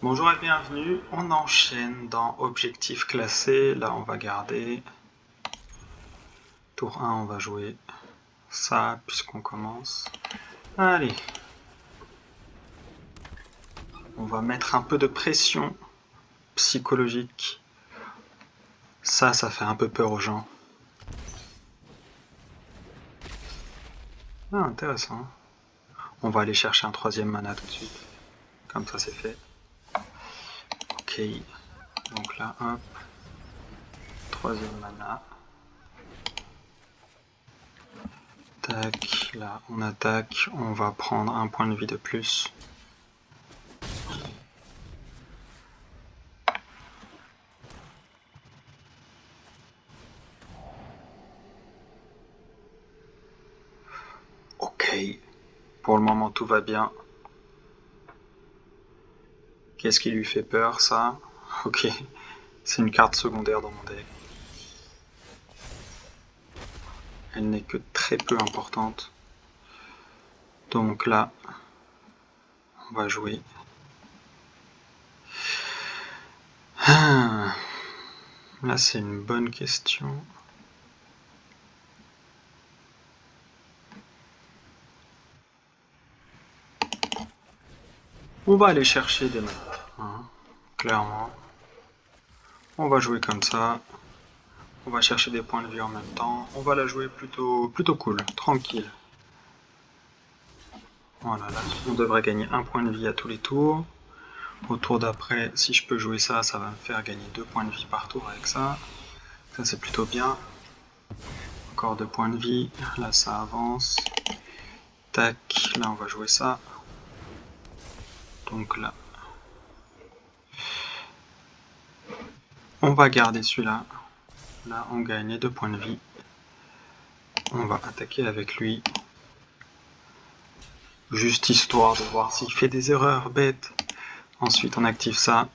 Bonjour et bienvenue, on enchaîne dans Objectif classé, là on va garder tour 1, on va jouer ça puisqu'on commence. Allez, on va mettre un peu de pression psychologique, ça fait un peu peur aux gens. Ah, intéressant. On va aller chercher un troisième mana tout de suite, comme ça c'est fait. Ok, donc là hop, troisième mana. Tac, là on attaque, on va prendre un point de vie de plus. Ok, pour le moment tout va bien. Qu'est-ce qui lui fait peur, ça? Ok, c'est une carte secondaire dans mon deck. Elle n'est que très peu importante. Donc là, on va jouer. Là, c'est une bonne question. On va aller chercher des mana, hein, clairement. On va jouer comme ça. On va chercher des points de vie en même temps. On va la jouer plutôt cool, tranquille. Voilà, là, on devrait gagner un point de vie à tous les tours. Au tour d'après, si je peux jouer ça, ça va me faire gagner 2 points de vie par tour avec ça. Ça, c'est plutôt bien. Encore 2 points de vie. Là, ça avance. Tac, là, on va jouer ça. Donc là, on va garder celui-là. Là, on gagne 2 points de vie. On va attaquer avec lui. Juste histoire de voir s'il fait des erreurs bêtes. Ensuite, on active ça.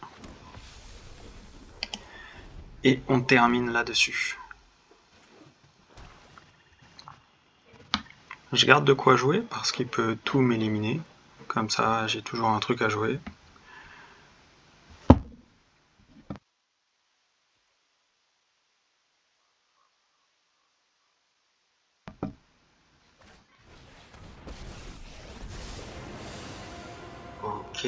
Et on termine là-dessus. Je garde de quoi jouer parce qu'il peut tout m'éliminer. Comme ça, j'ai toujours un truc à jouer. Ok.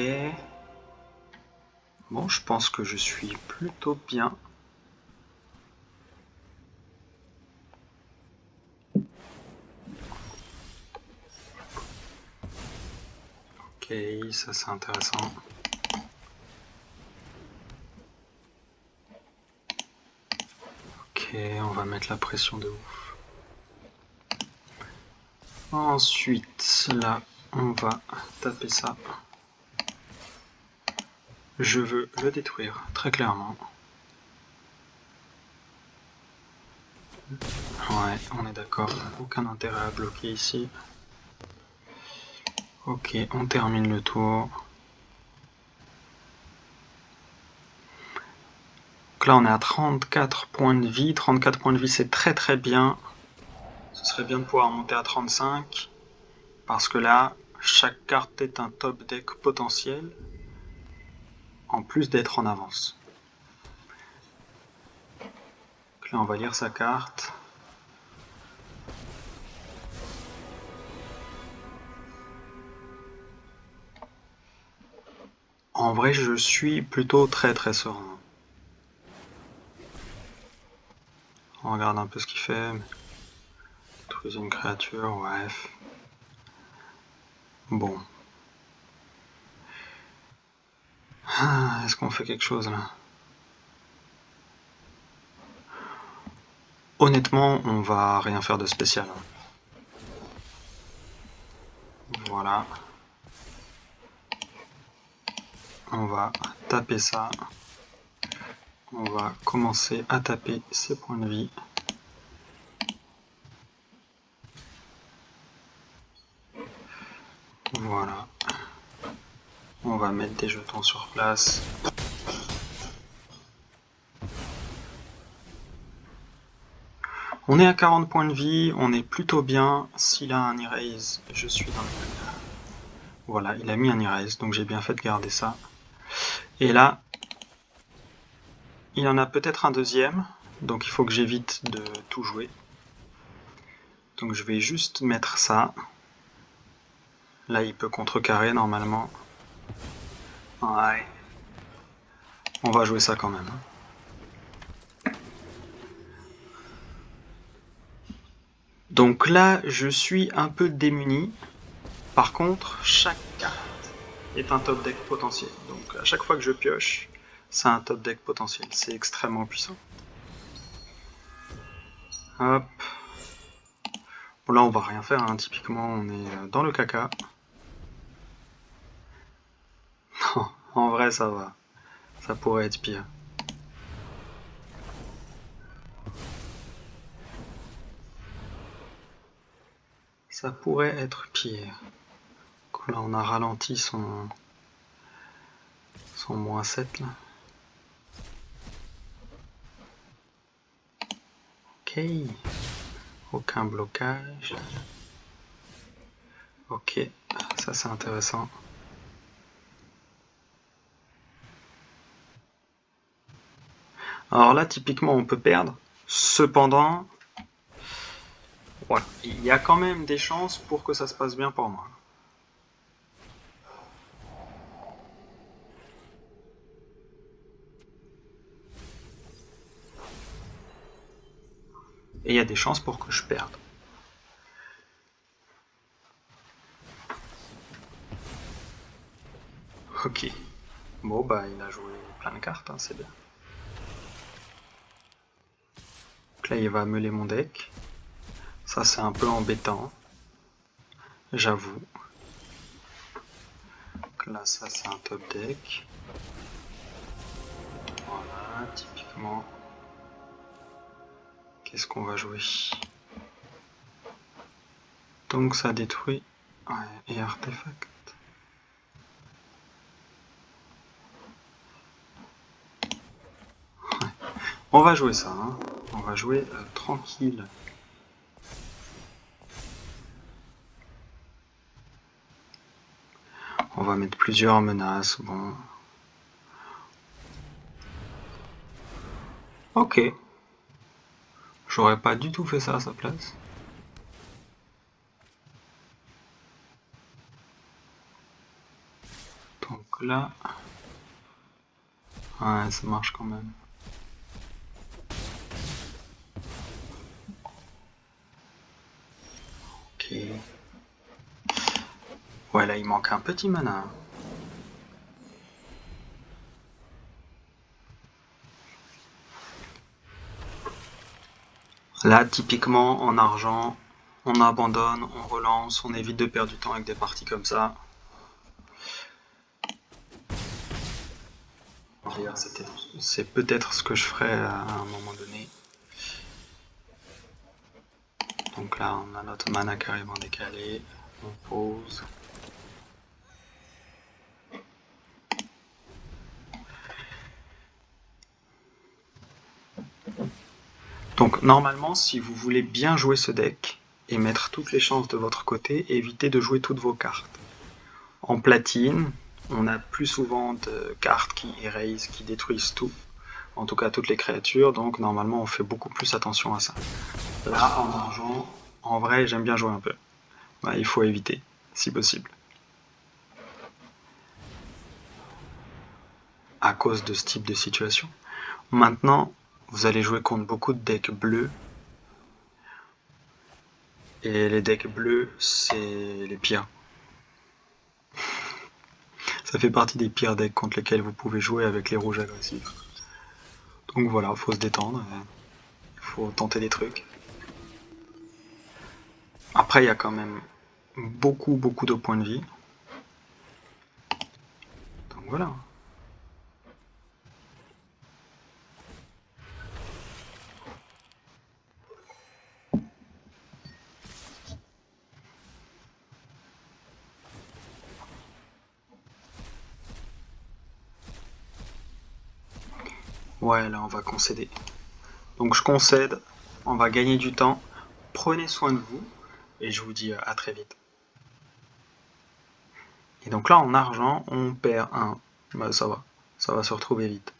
Bon, je pense que je suis plutôt bien. Ok, ça c'est intéressant. Ok, on va mettre la pression de ouf. Ensuite, là, on va taper ça. Je veux le détruire, très clairement. Ouais, on est d'accord. Aucun intérêt à bloquer ici. Ok, on termine le tour. Donc là, on est à 34 points de vie. 34 points de vie, c'est très très bien. Ce serait bien de pouvoir monter à 35. Parce que là, chaque carte est un top deck potentiel. En plus d'être en avance. Donc là, on va lire sa carte. En vrai, je suis plutôt très très serein. On regarde un peu ce qu'il fait. Détruisez une créature, bref. Bon. Ah, est-ce qu'on fait quelque chose là? Honnêtement, on va rien faire de spécial. Voilà. On va taper ça. On va commencer à taper ses points de vie. Voilà. On va mettre des jetons sur place. On est à 40 points de vie, on est plutôt bien. S'il a un erase, je suis dans le... Voilà, il a mis un erase, donc j'ai bien fait de garder ça. Et là, il y en a peut-être un deuxième, donc il faut que j'évite de tout jouer. Donc je vais juste mettre ça. Là, il peut contrecarrer normalement. Ouais. On va jouer ça quand même. Donc là, je suis un peu démuni. Par contre, chaque carte est un top deck potentiel. Donc à chaque fois que je pioche, c'est un top deck potentiel. C'est extrêmement puissant. Hop. Bon, là, on va rien faire. Hein. Typiquement, on est dans le caca. Non, en vrai, ça va. Ça pourrait être pire. Ça pourrait être pire. Donc là, on a ralenti son -7 là. Ok. Aucun blocage. Ok, ça c'est intéressant. Alors là, typiquement, on peut perdre. Cependant, voilà, il y a quand même des chances pour que ça se passe bien pour moi. Et il y a des chances pour que je perde. Ok. Bon, bah, il a joué plein de cartes, hein, c'est bien. Donc là, il va meuler mon deck. Ça, c'est un peu embêtant. J'avoue. Donc là, ça, c'est un top deck. Voilà, typiquement. Qu'est-ce qu'on va jouer? Donc ça détruit. Ouais, et artefact. Ouais. On va jouer ça, hein. On va jouer tranquille. On va mettre plusieurs menaces, bon. Ok. J'aurais pas du tout fait ça à sa place. Donc là... Ouais, ça marche quand même. Ok. Ouais, là, il manque un petit mana. Là, typiquement, en argent, on abandonne, on relance, on évite de perdre du temps avec des parties comme ça. C'est peut-être ce que je ferais à un moment donné. Donc là, on a notre mana carrément décalé. On pose. Donc normalement, si vous voulez bien jouer ce deck et mettre toutes les chances de votre côté, évitez de jouer toutes vos cartes. En platine, on a plus souvent de cartes qui erasent, qui détruisent tout. En tout cas toutes les créatures, donc normalement on fait beaucoup plus attention à ça. Là, en argent, en vrai, j'aime bien jouer un peu. Ouais, il faut éviter, si possible. À cause de ce type de situation. Maintenant, vous allez jouer contre beaucoup de decks bleus. Et les decks bleus, c'est les pires. Ça fait partie des pires decks contre lesquels vous pouvez jouer avec les rouges agressifs. Donc voilà, faut se détendre, faut tenter des trucs. Après, il y a quand même beaucoup de points de vie. Donc voilà. Ouais, là on va concéder. Donc je concède, on va gagner du temps. Prenez soin de vous et je vous dis à très vite. Et donc là en argent, on perd 1. Bah ça va. Ça va se retrouver vite.